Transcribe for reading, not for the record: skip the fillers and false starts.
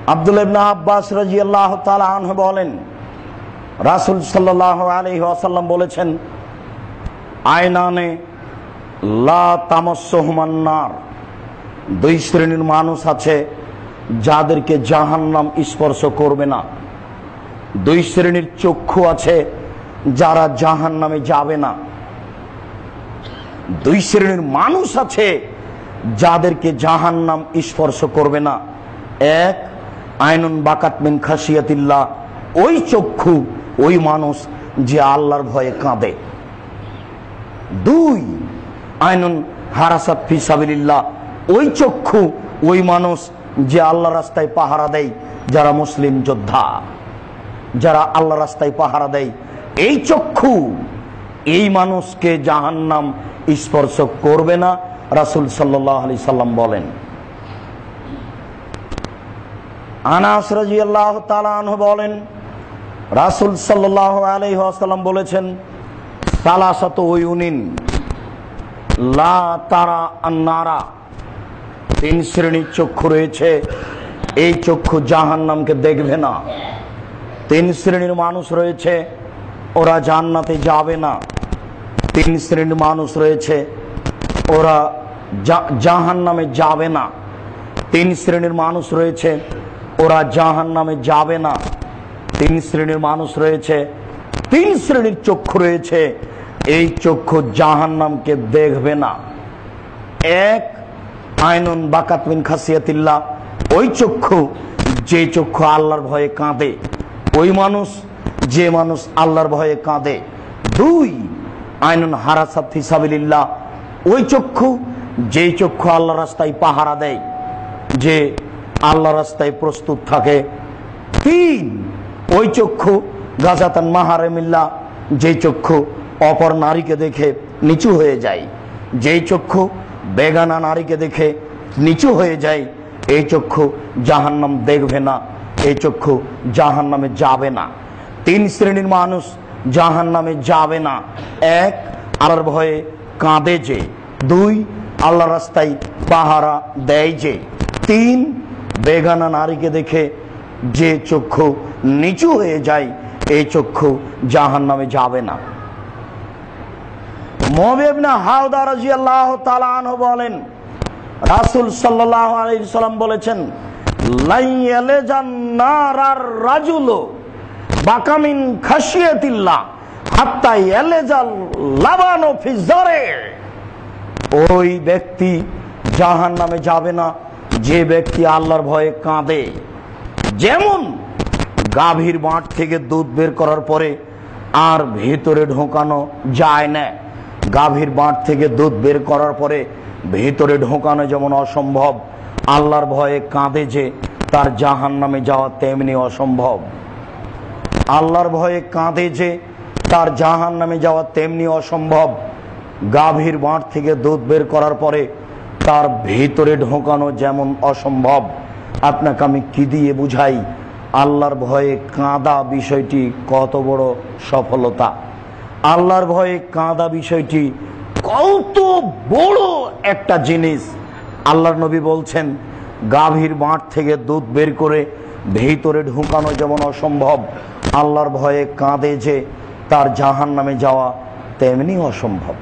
আব্দুল্লাহ ইবনে আব্বাস রাদিয়াল্লাহু তাআলা আনহু বলেন, রাসূল সাল্লাল্লাহু আলাইহি ওয়াসাল্লাম বলেছেন, আয়নানে লা তামাসসুহুমান নার, দুই শ্রেণীর মানুষ আছে যাদেরকে জাহান্নাম স্পর্শ করবে না। দুই শ্রেণীর চক্ষু আছে যারা জাহান্নামে যাবে না। দুই শ্রেণীর মানুষ আছে যাদেরকে জাহান্নাম স্পর্শ করবে না। এক, আইনুন বাকাত মিন খাশিয়াতিল্লাহ, ওই চক্ষু, ওই মানুষ যে আল্লাহর ভয়ে কাঁদে। দুই, আইনুন হারাসাত ফি সাবিলিল্লাহ, ওই চক্ষু, ওই মানুষ যে আল্লাহর রাস্তায় পাহারা দেয়, যারা মুসলিম যোদ্ধা, যারা আল্লাহ রাস্তায় পাহারা দেয়, এই চক্ষু, এই মানুষকে জাহান্নাম স্পর্শ করবে না, রাসূল সাল্লাল্লাহু আলাইহি সাল্লাম বলেন। আনাস রাদিয়াল্লাহু তাআলা আনহু বলেন, রাসূল সাল্লাল্লাহু আলাইহি ওয়াসাল্লাম বলেছেন, সালাসাতু উয়ুনিন লা তারা আন-নারা, তিন শ্রেণীর চক্ষু রয়েছে, এই চক্ষু জাহান্নামকে দেখবে না। তিন শ্রেণীর মানুষ রয়েছে, ওরা জান্নাতে যাবে না। তিন শ্রেণীর মানুষ রয়েছে, ওরা জাহান্নামে যাবে না। তিন শ্রেণীর মানুষ রয়েছে, ওরা জাহান্নামে যাবে না। তিন শ্রেণীর মানুষ রয়েছে, তিন শ্রেণীর চক্ষু রয়েছে, এই চক্ষু জাহান্নামকে দেখবে না। এক, আইনুন বাকাত মিন খাসিয়াতিল্লাহ, ওই চক্ষু, যে চক্ষু আল্লাহর ভয়ে কাঁদে, ওই মানুষ, যে মানুষ আল্লাহর ভয়ে কাঁদে। দুই, আইনুন হারাসাত ফি সাবিলিল্লাহ, ওই চক্ষু, যে চক্ষু আল্লাহর রাস্তায় পাহারা দেয়, যে আল্লাহর রাস্তায় প্রস্তুত থাকে। তিন, ওই চক্ষু গাজাতান মাহারিমিল্লাহ, যে চক্ষু অপর নারীকে দেখে নিচু হয়ে যায়, যেই চক্ষু বেগানা নারীকে দেখে নিচু হয়ে যায়, এই চক্ষু জাহান্নাম দেখবে না, এই চক্ষু জাহান্নামে যাবে না। তিন শ্রেণীর মানুষ জাহান্নামে যাবে না। এক, আল্লাহর ভয়ে কাঁদে যে। দুই, আল্লাহ রাস্তায় পাহারা দেয় যে। তিন, বেগানা নারীকে দেখে যে চক্ষু নিচু হয়ে যায়, এই চক্ষু জাহান্নামে যাবে না। মুআবিয়া ইবনে হাওদা রাদিয়াল্লাহু তাআলা আনহু বলেন, রাসূল সাল্লাল্লাহু আলাইহি সাল্লাম বলেছেন, লাই ইয়ালাজান নারার রাজুলু বাকামিন খাশিয়াতিল্লাহ হাত্তা ইয়ালাজাল লাবানু ফি জারে, ওই ব্যক্তি জাহান্নামে যাবে না যে ব্যক্তি আল্লাহর ভয়ে কাঁদে। যেমন গাভীর বাঁট থেকে দুধ বের করার পরে আর ভেতরে ঢোকানো যায় না, গাভীর বাঁট থেকে দুধ বের করার পরে ভেতরে ঢোকানো যেমন অসম্ভব, আল্লাহর ভয়ে কাঁদে যে তার জাহান্নামে যাওয়া তেমনি অসম্ভব। আল্লাহর ভয়ে কাঁদে যে তার জাহান্নামে যাওয়া তেমনি অসম্ভব। গাভীর বাঁট থেকে দুধ বের করার পরে তার ভেতরে ঢোকানো যেমন অসম্ভব। আপনাকে আমি কি দিয়ে বুঝাই আল্লাহর ভয়ে কাঁদা বিষয়টি কত বড় সফলতা, আল্লাহর ভয়ে কাঁদা বিষয়টি কত বড় একটা জিনিস। আল্লাহর নবী বলছেন, গাভীর বাঁট থেকে দুধ বের করে ভেতরে ঢুকানো যেমন অসম্ভব, আল্লাহর ভয়ে কাঁদে যে তার জাহান্নামে যাওয়া তেমনি অসম্ভব।